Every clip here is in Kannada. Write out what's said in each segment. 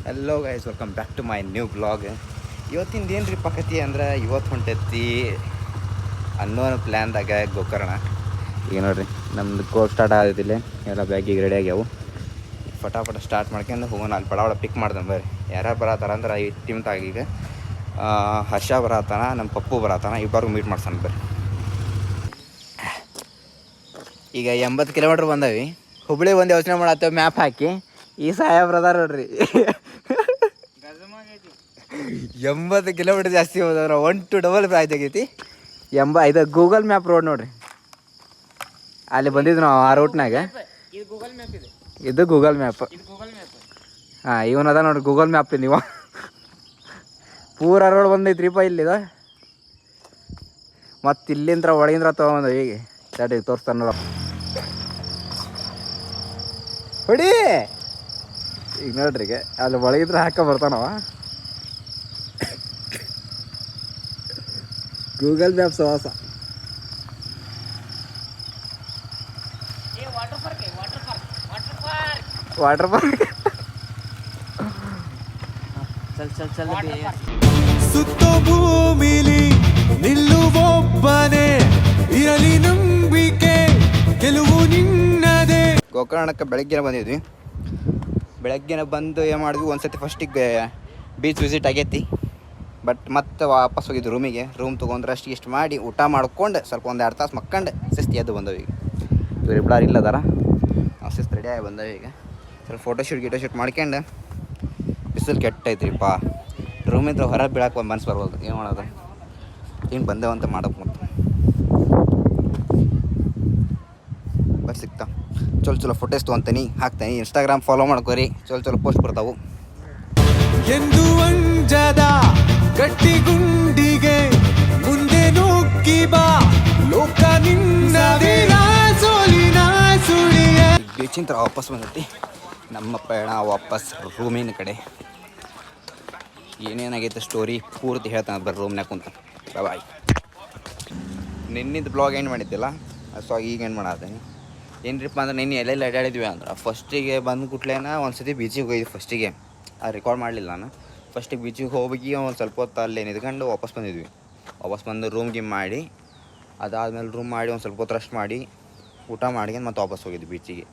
Hello guys, welcome back to my new blog. ಇವತ್ತಿಂದ ಏನು ರೀ ಪಕ್ಕತಿ ಅಂದ್ರೆ ಇವತ್ತು ಹೊಂಟೈತಿ ಅನ್ನೋನ್ ಪ್ಲ್ಯಾನ್ದಾಗ ಗೋಕರ್ಣ. ಈಗ ನೋಡಿರಿ ನಮ್ದು ಕೋರ್ಸ್ ಸ್ಟಾರ್ಟ್ ಆಗೈತಿಲ್ಲ, ಎಲ್ಲ ಬ್ಯಾಗಿಗೆ ರೆಡಿ ಆಗ್ಯಾವು. ಫಟಾಫಟ ಸ್ಟಾರ್ಟ್ ಮಾಡ್ಕೊಂಡು ಹೋಗೋಣ. ಅಲ್ಲಿ ಬಡ ಪಿಕ್ ಮಾಡ್ದೆ ಬರ್ರಿ. ಯಾರ್ಯಾರು ಬರತ್ತಾರ ಅಂದ್ರೆ ಈ ಟೀಮ್ದಾಗ ಈಗ ಹರ್ಷ ಬರತ್ತಾನ, ನಮ್ಮ ಪಪ್ಪು ಬರತ್ತಾನ, ಇಬ್ಬರು ಮೀಟ್ ಮಾಡ್ಸೋಣ ಬರ್ರಿ. ಈಗ 80 ಕಿಲೋಮೀಟ್ರ್ ಬಂದವಿ. ಹುಬ್ಳಿ ಒಂದು ಯೋಚನೆ ಮಾಡತ್ತೇವೆ ಮ್ಯಾಪ್ ಹಾಕಿ. ಈ ಸಾಹೇಬ್ರು ಅದಾರ ನೋಡ್ರಿ 80 ಕಿಲೋಮೀಟ್ರ್ ಜಾಸ್ತಿ ಹೋದವ್ರ 1 to 2 ಪ್ರೈಸ್ ಆಗೈತಿ. ಇದು ಗೂಗಲ್ ಮ್ಯಾಪ್ ರೋಡ್ ನೋಡ್ರಿ. ಅಲ್ಲಿ ಬಂದಿದ್ದು ನಾವು ಆ ರೂಟ್ನಾಗ. ಇದು ಗೂಗಲ್ ಮ್ಯಾಪ್. ಹಾಂ, ಇವನ್ ಅದ ನೋಡ್ರಿ ಗೂಗಲ್ ಮ್ಯಾಪ್. ನೀವು ಪೂರ ರೋಡ್ ಬಂದೈತ್ರಿಪ್ಪ ಇಲ್ಲಿದ. ಮತ್ತು ಇಲ್ಲಿಂದ ಒಳಗಿಂದ್ರ ತೊಗೊಂಬಂದ ಹೀಗೆ ಚಾಟಿಗೆ ತೋರಿಸ್ತಾನೆ ನೋಡ. ಹೊಡಿ ಈಗ ನೋಡ್ರಿ, ಅಲ್ಲಿ ಒಳಗಿದ್ರೆ ಹಾಕ ಬರ್ತಾನವ. ಗೂಗಲ್ ಮ್ಯಾಪ್ ಸವಾಸ. ವಾಟರ್ ಪಾರ್ಕ್ ಸುತ್ತೋ ಭೂಮಿಲಿ ನಿಲ್ಲುವೊಬ್ಬನೇ ಇರಲಿ ನಂಬಿಕೆ ಗೆಲುವು ನಿನ್ನದೇ. ಗೋಕರ್ಣಕ್ಕೆ ಬೆಳಗ್ಗೆ ಬಂದಿದ್ವಿ. ಬೆಳಗ್ಗೆ ಬಂದು ಏನು ಮಾಡಿದ್ವಿ, ಒಂದು ಸತಿ ಫಸ್ಟಿಗೆ ಬೀಚ್ ವಿಸಿಟ್ ಆಗೈತಿ. ಬಟ್ ಮತ್ತೆ ವಾಪಸ್ ಹೋಗಿದ್ದು ರೂಮ್ ತೊಗೊಂಡ್ರೆ ಇಷ್ಟು ಮಾಡಿ ಊಟ ಮಾಡ್ಕೊಂಡು ಸ್ವಲ್ಪ 1-2 ತಾಸು ಮಕ್ಕೊಂಡು ಶಿಸ್ತು ಎದ್ದು ಬಂದವು. ಈಗ ಇವರಿಬ್ಬರು ಇಲ್ಲದಾರ, ನಾವು ಶಿಸ್ತು ರೆಡಿಯಾಗಿ ಬಂದವು. ಈಗ ಸ್ವಲ್ಪ ಫೋಟೋಶೂಟ್ ಮಾಡ್ಕೊಂಡು ಬಿಸಿಲು ಕೆಟ್ಟೈತ್ರಿಪ್ಪ. ರೂಮಿಂದ ಹೊರಗೆ ಬೀಳಕ್ಕೆ ಒಂದು ಮನ್ಸು ಬರ್ಬೋದು. ಏನು ಮಾಡೋದು, ಹಿಂಗೆ ಬಂದೇವಂತ ಮಾಡೋಕೆ ಮತ್ತು ಬಸ್ ಸಿಗ್ತಾ ಚಲೋ ಫೋಟೋಸ್ ತೊಗೊತೀನಿ, ಹಾಕ್ತೀನಿ. ಇನ್ಸ್ಟಾಗ್ರಾಮ್ ಫಾಲೋ ಮಾಡ್ಕೋರಿ, ಚಲೋ ಪೋಸ್ಟ್ ಬರ್ತಾವು. ಎಂದು ಅಂಜದ ಗಟ್ಟಿಗುಂಡಿಗೆ ಮುಂದೆ ನುಗ್ಗಿ ಬಾ, ಲೋಕ ನಿನ್ನದೇ ಸೋಲಿನ ಸುಳಿಯ. ಬೀಚಿಂದ ವಾಪಸ್ ಬಂದೈತಿ ನಮ್ಮ ಪಯಣ ವಾಪಸ್ ರೂಮಿನ ಕಡೆ. ಏನೇನಾಗೈತೆ ಸ್ಟೋರಿ ಪೂರ್ತಿ ಹೇಳ್ತಾನೆ ಬರ್ರಿ ರೂಮ್ನಾಗ ಕುಂತ. ಬಾಯ್. ನಿನ್ನಿದ್ದು ಬ್ಲಾಗ್ ಏನು ಮಾಡಿದ್ದಿಲ್ಲ, ಸೊ ಈಗ ಏನು ಮಾಡತ್ತೀನಿ ಏನ್ರಿಪ್ಪ ಅಂದ್ರೆ ನಿನ್ನೆ ಎಲ್ಲೆಲ್ಲ ಅಡ್ಡಾಡಿದ್ವಿ ಅಂದ್ರೆ ಫಸ್ಟಿಗೆ ಬಂದು ಕುಟ್ಲೇನ ಒಂದು ಸತಿ ಬೀಚಿಗೆ ಹೋಗಿದ್ವಿ. ಫಸ್ಟಿಗೆ ರೆಕಾರ್ಡ್ ಮಾಡಲಿಲ್ಲ ನಾನು. ಫಸ್ಟಿಗೆ ಬೀಚಿಗೆ ಹೋಗಿ ಒಂದು ಸ್ವಲ್ಪ ಹೊತ್ತು ಅಲ್ಲಿ ನಿಂತ್ಕೊಂಡು ವಾಪಸ್ ಬಂದಿದ್ವಿ. ವಾಪಸ್ ಬಂದು ರೂಮ್ಗೆ ಮಾಡಿ, ಅದಾದಮೇಲೆ ರೂಮ್ ಮಾಡಿ ಒಂದು ಸ್ವಲ್ಪ ಹೊತ್ತು ರೆಸ್ಟ್ ಮಾಡಿ ಊಟ ಮಾಡ್ಕೊಂಡು ಮತ್ತೆ ವಾಪಸ್ ಹೋಗಿದ್ವಿ ಬೀಚಿಗೆ.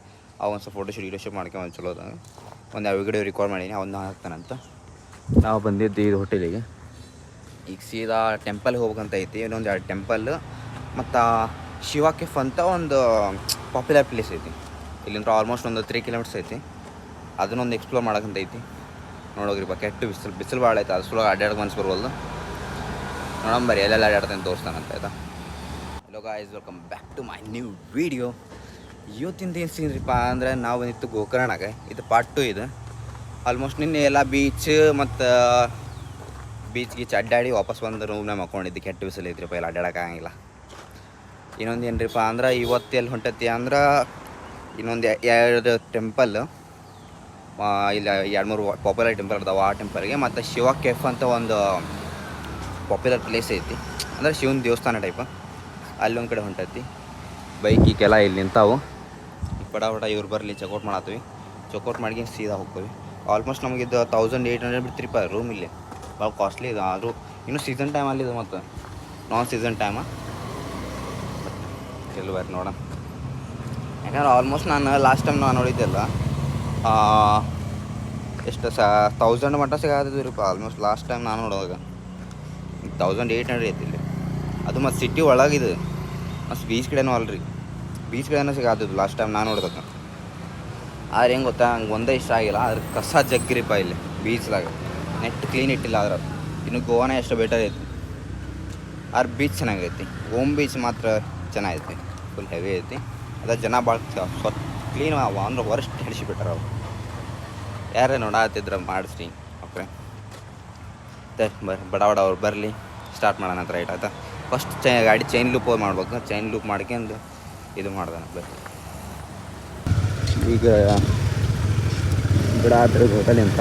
ಒಂದು ಸ್ವಲ್ಪ ಫೋಟೋಶೂಟ್ ಮಾಡ್ಕೊಂಡು ಒಂದು ಚಲೋ ಒಂದು ವಿಡಿಯೋ ರೆಕಾರ್ಡ್ ಮಾಡೀನಿ, ಅವನ್ನ ಹಾಕ್ತಾನಂತ. ನಾವು ಬಂದಿದ್ದು ಇದು ಹೋಟೆಲಿಗೆ. ಈಗ ಸೀದಾ ಟೆಂಪಲ್ಗೆ ಹೋಗ್ಬೇಕಂತ ಐತಿ. ಇನ್ನೊಂದು 2 ಟೆಂಪಲ್ ಮತ್ತು ಶಿವ ಕೆಫ್ ಅಂತ ಒಂದು ಪಾಪ್ಯುಲರ್ ಪ್ಲೇಸ್ ಐತಿ. ಇಲ್ಲಿಂದ ಆಲ್ಮೋಸ್ಟ್ ಒಂದು 3 ಕಿಲೋಮೀಟರ್ಸ್ ಐತಿ. ಅದನ್ನೊಂದು ಎಕ್ಸ್ಪ್ಲೋರ್ ಮಾಡೋಕ್ಕಂತ ಐತಿ. ನೋಡೋಗ್ರಿಪ್ಪ, ಕೆಟ್ಟು ಬಿಸಿಲು ಭಾಳ ಐತೆ. ಅದು ಸುಲಭ ಅಡ್ಡಾಡಕ್ಕೆ ಮನ್ಸು ಬರ್ವಲ್ದು. ನೋಡಂಬರಿ ಎಲ್ಲೆಲ್ಲ ಅಡ್ಡಾಡ್ತಾನೆ ತೋರಿಸ್ತಾನಂತ. ಆಯ್ತಾ, hello guys, welcome back to my new video. ಇವತ್ತಿಂದ ಏನು ಸೀನ್ರಿಪ್ಪ ಅಂದರೆ ನಾವು ಬಂದಿತ್ತು ಗೋಕರ್ಣಗೆ. ಇದು ಪಾರ್ಟ್ 2 ಇದು. ಆಲ್ಮೋಸ್ಟ್ ನಿನ್ನೆ ಎಲ್ಲ ಬೀಚ್ ಮತ್ತು ಬೀಚ್ ಅಡ್ಡಾಡಿ ವಾಪಸ್ ಬಂದು ರೂಮ್ನಾಗ ಮಕ್ಕೊಂಡಿದ್ದು. ಕೆಟ್ಟ ಬಿಸಿಲು ಐತ್ರಿಪ್ಪ, ಎಲ್ಲ ಅಡ್ಡಾಡೋಕ್ಕಾಗಿಲ್ಲ. ಇನ್ನೊಂದು ಏನ್ರಿಪ್ಪ ಅಂದ್ರೆ ಇವತ್ತು ಎಲ್ಲಿ ಹೊಂಟತಿ ಅಂದ್ರೆ ಇನ್ನೊಂದು 2 ಟೆಂಪಲ್ ಇಲ್ಲ 2-3 ಪಾಪ್ಯುಲರ್ ಟೆಂಪಲ್ ಇರ್ತಾವೆ. ಆ ಟೆಂಪಲ್ಗೆ ಮತ್ತು ಶಿವ ಕೆಫ್ ಅಂತ ಒಂದು ಪಾಪ್ಯುಲರ್ ಪ್ಲೇಸ್ ಐತಿ, ಅಂದರೆ ಶಿವನ ದೇವಸ್ಥಾನ ಟೈಪ್. ಅಲ್ಲೊಂದು ಕಡೆ ಹೊಂಟತಿ. ಬೈಕಿಗೆಲ್ಲ ಇಲ್ಲಿ ನಿಂತಾವು. ಬಡ ಇವ್ರು ಬರಲಿ ಚೆಕ್ಔಟ್ ಮಾಡತ್ತೀವಿ. ಚೆಕ್ಔಟ್ ಮಾಡಿ ಸೀದಾ ಹೋಗ್ತೀವಿ. ಆಲ್ಮೋಸ್ಟ್ ನಮಗಿದ್ದು 1800 ಬಿಡ್ತೀರಿಪ್ಪ ರೂಮ್. ಇಲ್ಲಿ ಭಾಳ ಕಾಸ್ಟ್ಲಿ ಇದು. ಆದರೂ ಇನ್ನೂ ಸೀಸನ್ ಟೈಮಲ್ಲಿ ಇದು, ಮತ್ತು ನಾನ್ ಸೀಸನ್ ಟೈಮ ಎಲ್ಲಿ ಬರ್ರಿ ನೋಡೋಣ. ಯಾಕಂದ್ರೆ ಆಲ್ಮೋಸ್ಟ್ ನಾನು ಲಾಸ್ಟ್ ಟೈಮ್ ನಾನು ನೋಡಿದ್ದೆಲ್ಲ ಎಷ್ಟು 1000 ಮಟ್ಟ ಸಿಗತ್ತಿದ್ವಿ ರೀಪ್ಪ. ಆಲ್ಮೋಸ್ಟ್ ಲಾಸ್ಟ್ ಟೈಮ್ ನಾನು ನೋಡುವಾಗ 1800 ಐತಿ ಇಲ್ಲಿ. ಅದು ಮತ್ತು ಸಿಟಿ ಒಳಗಿದೆ, ಮತ್ತು ಬೀಚ್ ಕಡೆನೂ ಅಲ್ರಿ. ಬೀಚ್ ಕಡೆನೂ ಸಿಗತ್ತಿದ್ದು ಲಾಸ್ಟ್ ಟೈಮ್ ನಾನು ನೋಡಿದಾಗ. ಆದ್ರೆ ಹೆಂಗೆ ಗೊತ್ತಾ, ಹಂಗೆ ಒಂದೇ ಇಷ್ಟ ಆಗಿಲ್ಲ. ಅದ್ರ ಕಸ ಜಗ್ಗಿರಿಪ್ಪ ಇಲ್ಲಿ ಬೀಚ್ದಾಗ. ನೆಟ್ ಕ್ಲೀನ್ ಇಟ್ಟಿಲ್ಲ. ಆದ್ರೆ ಇನ್ನು ಗೋವಾನೇ ಎಷ್ಟು ಬೆಟರ್ ಐತಿ. ಆದ್ರೆ ಬೀಚ್ ಚೆನ್ನಾಗೈತಿ. ಓಮ್ ಬೀಚ್ ಮಾತ್ರ ಚೆನ್ನಾಗೈತಿ, ಫುಲ್ ಹೆವಿ ಐತಿ. ಅದ ಜನ ಭಾಳ ಕ್ಲೀನ್ ಅಂದ್ರೆ ವರ್ಸ್ಟ್ ಹಿಡಿಸಿಬಿಟ್ಟಾರ ಅವ್ರು. ಯಾರೇ ನೋಡತ್ತಿದ್ರೆ ಮಾಡಿಸ್ರಿ. ಓಕೆ ಬಡ ಅವ್ರು ಬರಲಿ, ಸ್ಟಾರ್ಟ್ ಮಾಡೋಣ ಅಂತ. ರೈಟ್ ಆಯ್ತಾ, ಫಸ್ಟ್ ಗಾಡಿ ಚೈನ್ ಲೂಪ್ ಮಾಡ್ಬೇಕು. ಚೈನ್ ಲೂಪ್ ಮಾಡ್ಕೊಂಡು ಇದು ಮಾಡ್ದಾನೆ ಬರ್ರಿ. ಈಗ ಬಿಡ ಹತ್ರ ಹೋಟೆಲ್ ಅಂತ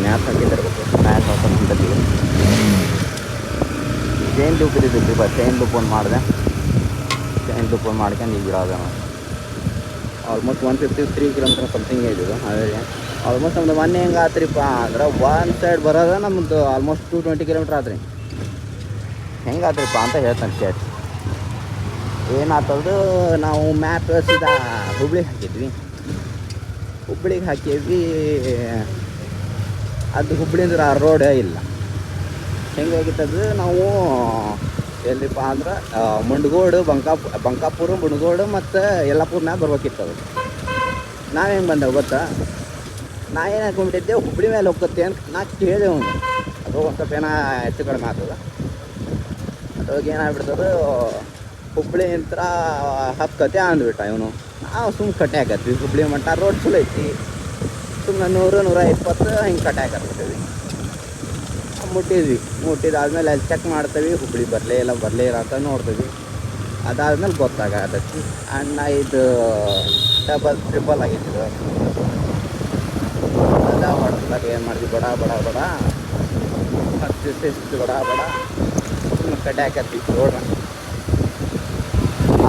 ಮ್ಯಾಪ್ ಹಾಕಿದ್ದಿರ್ಬೇಕು. ಮ್ಯಾಪ್ ಹಾಕೋದು ಚೈನ್ ಲೂಪ್ ಇದ್ದಿದ್ದು. ಚೈನ್ ಲೂಪ್ ಒಂದು ಮಾಡಿದೆ. ಚೈನ್ ಲೂಪ್ ಒಂದು ಮಾಡ್ಕೊಂಡು ಈಗ ಬಿಡೋದ. ಆಲ್ಮೋಸ್ಟ್ 153 ಕಿಲೋಮೀಟರ್ ಸಮಥಿಂಗ್ ಇದು ಹಾವೇರಿ. ಆಲ್ಮೋಸ್ಟ್ ನಮ್ದು ಮೊನ್ನೆ ಹೆಂಗೆ ಆತ್ರಿಪ್ಪ ಅಂದ್ರೆ ಒನ್ ಸೈಡ್ ಬರೋದ ನಮ್ಮದು ಆಲ್ಮೋಸ್ಟ್ 220 ಕಿಲೋಮೀಟ್ರ್ ಆತ್ರಿ. ಹೆಂಗೆ ಆತ್ರಿಪ್ಪ ಅಂತ ಹೇಳ್ತಾನೆ ಕೇಳಿ. ಏನಾಗ್ತದು, ನಾವು ಮ್ಯಾಪ್ ಸೀದಾ ಹುಬ್ಳಿಗೆ ಹಾಕಿದ್ವಿ. ಹುಬ್ಳಿಗೆ ಹಾಕೀವಿ, ಅದು ಹುಬ್ಳಿ ಅಂದ್ರೆ ಆ ರೋಡೇ ಇಲ್ಲ. ಹೆಂಗಾಗಿತ್ತದು, ನಾವು ಎಲ್ಲಿಪ್ಪ ಅಂದ್ರೆ ಮುಂಡಗೋಡು, ಬಂಕಾಪುರ, ಮುಂಡಗೋಡು ಮತ್ತು ಯಲ್ಲಾಪುರ ಮ್ಯಾಗ ಬರ್ಬೇಕಿತ್ತು. ಅದು ನಾವು ಹೆಂಗೆ ಬಂದೆವು ಗೊತ್ತಾ, ನಾ ಏನು ಹಾಕೊಂಡ್ಬಿಟ್ಟಿದ್ದೆ ಹುಬ್ಳಿ ಮೇಲೆ ಹೋಗ್ತತ್ತೆ ಅಂತ ನಾ ಕೇಳಿದೆ. ಅವನು ಅದು ಒಂದು ಸ್ವಲ್ಪ ಏನೋ ಹೆಚ್ಚು ಕಡಿಮೆ ಆಗ್ತದ. ಅದ್ರೊಳಗೆ ಏನಾಗ್ಬಿಡ್ತದೆ, ಹುಬ್ಳಿ ಯಂತ್ರ ಹಕ್ಕತೆ ಅಂದ್ಬಿಟ್ಟ ಇವನು. ನಾವು ಸುಮ್ಮನೆ ಕಟ್ಟೆ ಹಾಕತ್ವಿ. ಹುಬ್ಳಿ ಮಟ್ಟ ರೋಡ್ ಚಲೋ ಐತಿ, ಸುಮ್ಮನೆ 100-120 ಹಿಂಗೆ ಕಟ್ಟೆ ಹಾಕತ್ಬಿಟ್ಟಿವಿ. ಮುಟ್ಟಿದಾದ್ಮೇಲೆ ಅಲ್ಲಿ ಚೆಕ್ ಮಾಡ್ತೀವಿ, ಹುಬ್ಳಿ ಬರಲೇ ಇಲ್ಲ ಅಂತ ನೋಡ್ತೀವಿ. ಅದಾದ್ಮೇಲೆ ಗೊತ್ತಾಗತ್ತೈತಿ ಅಣ್ಣ ಇದು ಡಬಲ್ ಟ್ರಿಪಲ್ ಆಗೈತಿ. ಅದ ಹೊಡೆದಾಗ ಏನು ಮಾಡ್ತೀವಿ, ಬಡ ಹತ್ತು ಶಿಸ್ತು ಬಡ ಸುಮ್ಮನೆ ಕಡ್ಡೆ ಹಾಕತ್ತೀವಿ ರೋಡ್ನ.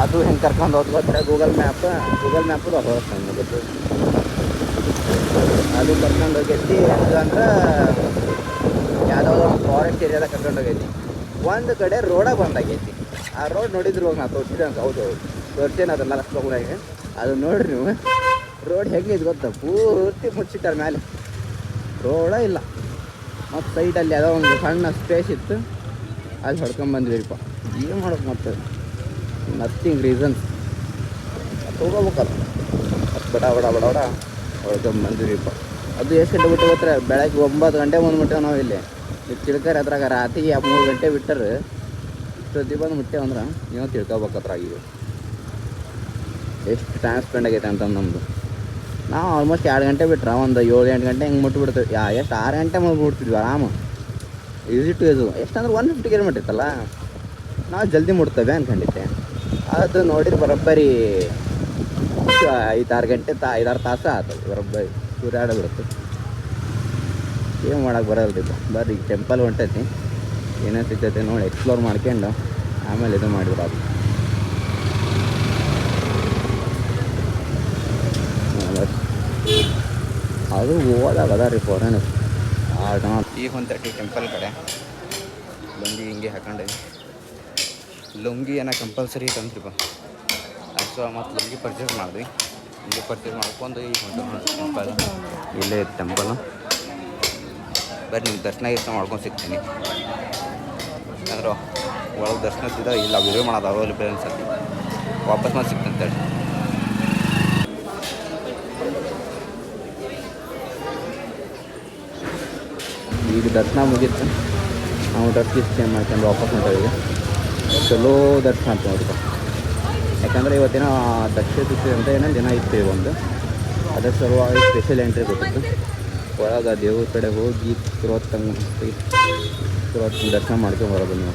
ಅದು ಹೆಂಗೆ ಕರ್ಕೊಂಡು ಹೋಗ್ತಾರೆ, ಗೂಗಲ್ ಮ್ಯಾಪು ಹೋಗ್ತಾನೆ ಗೊತ್ತು. ಅದು ಕರ್ಕೊಂಡು ಹೋಗೈತಿ. ಹೆಂಗಂದ್ರೆ ಯಾವುದೋ ಒಂದು ಫಾರೆಸ್ಟ್ ಏರಿಯಾದಾಗ ಕರ್ಕೊಂಡು ಹೋಗೈತಿ. ಒಂದು ಕಡೆ ರೋಡ ಬಂದಾಗೈತಿ. ಆ ರೋಡ್ ನೋಡಿದ್ರು ಹೋಗಿ ನಾ ತೋರಿಸಿದೆ ಅಂತ. ಹೌದು ತೋರಿಸ್ತೇನೆ ಅದನ್ನ ಲಕ್ಷ್ಮಣಾಗೆ. ಅದು ನೋಡ್ರಿ ನೀವು, ರೋಡ್ ಹೆಂಗಿದೆ ಗೊತ್ತಾ, ಪೂರ್ತಿ ಮುಚ್ಚಿಟ್ಟಾರ ಮೇಲೆ, ರೋಡ ಇಲ್ಲ. ಮತ್ತು ಸೈಡಲ್ಲಿ ಯಾವುದೋ ಒಂದು ಸಣ್ಣ ಸ್ಪೇಸ್ ಇತ್ತು, ಅಲ್ಲಿ ಹೊಡ್ಕೊಂಬಂದ್ವಿರಿಪ್ಪ. ಏನು ಮಾಡೋಕೆ ಮತ್ತೆ ನಥಿಂಗ್ ರೀಸನ್ಸ್ ಹೋಗ್ಬೇಕಲ್ಲ, ಮತ್ತು ಬಡ ಹೊಡ್ಕೊಂಬಂದ್ವಿರಿಪ್ಪ. ಅದು ಎಷ್ಟು ಗಂಟೆ ಬಿಟ್ಟು ಹೋಗ್ತಾರೆ, ಬೆಳಗ್ಗೆ 9 ಗಂಟೆ ಬಂದುಬಿಟ್ಟೆವು ನಾವು ಇಲ್ಲಿ ತಿಳ್ಕರಿ. ಅದ್ರಾಗ ರಾತ್ರಿ 3 ಗಂಟೆ ಬಿಟ್ಟರೆ ಇಷ್ಟೊತ್ತಿ ಬಂದು ಮುಟ್ಟೆವಂದ್ರೆ ನೀವು ತಿಳ್ಕೊಬೇಕದ್ರಾಗ. ಈಗ ಎಷ್ಟು ಟೈಮ್ ಸ್ಪೆಂಡ್ ಆಗೈತೆ ಅಂತ ನಮ್ಮದು. ನಾವು ಆಲ್ಮೋಸ್ಟ್ 2 ಗಂಟೆ ಬಿಟ್ರೆ ಒಂದು 7-8 ಗಂಟೆ ಹಿಂಗೆ ಮುಟ್ಬಿಡ್ತೀವಿ. ಎಷ್ಟು 6 ಗಂಟೆ ಮುಟ್ಬಿಡ್ತಿದ್ವಿ ಆರಾಮ. ಈಸಿ ಟು ಇದು ಎಷ್ಟಂದ್ರೆ 150 ಕಿಲೋಮೀಟ್ರ್ ಇತ್ತಲ್ಲ, ನಾವು ಜಲ್ದಿ ಮುಟ್ತೇವೆ ಅನ್ಕೊಂಡಿದ್ದೆ. ಅದು ನೋಡಿದ್ರೆ ಬರೋಬ್ಬರಿ 5-6 ಗಂಟೆ 5-6 ತಾಸು ಆಯ್ತದೆ ಬರೋಬ್ಬರಿ. ಸೂರ್ಯಾಡಬಿಡುತ್ತೆ, ಏನು ಮಾಡೋಕೆ ಬರೋದಿಲ್ಲ. ಬರ್ರಿ ಈಗ ಟೆಂಪಲ್ ಹೊಂಟೈತಿ, ಏನೇನು ಸಿಗ್ತೈತೆ ನೋಡಿ ಎಕ್ಸ್ಪ್ಲೋರ್ ಮಾಡ್ಕೊಂಡು ಆಮೇಲೆ ಇದು ಮಾಡಿದ್ರು. ಅದು ಹೋದಾಗ ಅದ ರೀ ಫಾರೇನ್ ಈಗ 130 ಟೆಂಪಲ್ ಕಡೆ ಲುಂಗಿ ಹಿಂಗೆ ಹಾಕೊಂಡೀವಿ. ಲುಂಗಿ ಏನೋ ಕಂಪಲ್ಸರಿ ತಂದ್ರಿಪ್ಪ. ಸೊ ಮತ್ತು ಲುಂಗಿ ಪರ್ಚೇಸ್ ಮಾಡಿದ್ವಿ. ಲುಂಗಿ ಪರ್ಚೇಸ್ ಮಾಡ್ಕೊಂಡು ಈಗ ಟೆಂಪಲ್ ಇಲ್ಲೇ ಟೆಂಪಲ್. ಬರ್ರಿ ನೀವು ದರ್ಶನ ಮಾಡ್ಕೊಂಡು ಸಿಗ್ತೀನಿ. ಯಾಕಂದ್ರೆ ಒಳಗೆ ದರ್ಶನದ ಇಲ್ಲ ವಿಡಿಯೋ ಮಾಡೋದು ಅವೈಲೇಬಲ್ ಅನ್ಸತ್ತೆ. ವಾಪಸ್ ಮಾಡಿ ಸಿಗ್ತಂತೇಳಿ. ಈಗ ದರ್ಶನ ಮುಗಿತ್ತು, ನಾವು ಡ್ರೆಸ್ ಚೇಂಜ್ ಮಾಡ್ಕೊಂಡು ವಾಪಸ್ ಹೊಂಟೇವೆ. ಈಗ ಚಲೋ ದರ್ಶನ ಅಂತ ನೋಡ್ರಿ. ಯಾಕಂದರೆ ಇವತ್ತಿನ ದಕ್ಷಿಣ ದಿಶೆ ಅಂತ ಏನೋ ದಿನ ಇತ್ತು ಒಂದು, ಅದರ ಸಲುವಾಗಿ ಸ್ಪೆಷಲ್ ಎಂಟ್ರಿ ಕೊಟ್ಟಿತ್ತು. ಒಳಗೆ ದೇವ್ರ ಕಡೆ ಹೋಗಿ ದರ್ಶನ ಮಾಡ್ಕೊಂಡು ಬರೋದು. ನೀವು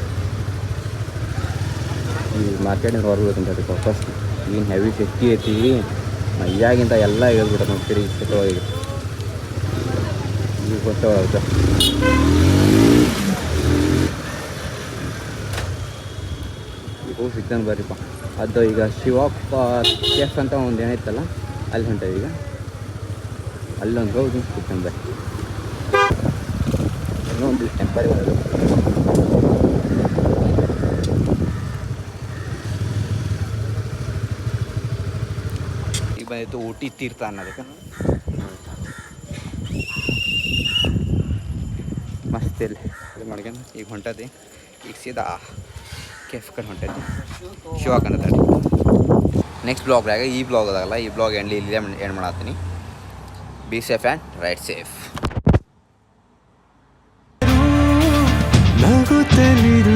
ಈ ಮಾರ್ಕೆಟಿಂದ ಹೊರಬಿಡುತ್ತಂತ ಫಸ್ಟ್ ಏನು ಹೆವಿ ಶೆಕ್ಕಿ ಐತಿ. ಮೈಯಾಗಿಂತ ಎಲ್ಲ ಹೇಳ್ಬಿಟ್ಟು ನೋಡ್ತೀರಿ ಚಲೋವಾಗಿ. ಈಗ ಗೊತ್ತಾಗುತ್ತೆ ಈಗ ಹೋಗಿ ಸಿಗ್ತಾನೆ ಬರ್ರಿಪ್ಪ. ಅದು ಈಗ ಶಿವಪ್ಪ ಕೆಫ್ ಅಂತ ಒಂದು ಏನೈತಲ್ಲ, ಅಲ್ಲಿ ಹೊಂಟೇವೆ. ಈಗ ಅಲ್ಲೊಂದು ಹೋಗಿ ಸಿಗ್ತಾನೆ ಬರ್ರಿ. ಇನ್ನೊಂದು ಟೆಂಪಲ್ ಬರೋದು. ಈಗ ಬಂದಿತ್ತು ಊಟಿ ತೀರ್ಥ ಅನ್ನೋದಕ್ಕೆ. ಮಸ್ತ್ ಇಲ್ಲಿ ಇದು ಮಾಡ್ಕೊಂಡು ಈಗ ಹೊಂಟತಿ. ಈಗ ಸೀದಾ ಕೆಫ್ ಕಡೆ ಹೊಂಟೈತಿ ಶಿವಾಕ್ ಅನ್ನೋದಾಡಿ. ನೆಕ್ಸ್ಟ್ ಬ್ಲಾಗ್ದಾಗ ಈ ಬ್ಲಾಗ್ ಅದಾಗಲ್ಲ, ಈ ಬ್ಲಾಗ್ ಇಲ್ಲೇ ಎಂಡ್ ಮಾಡತ್ತೀನಿ. Be safe and right safe. ನಗುತ್ತಲಿರು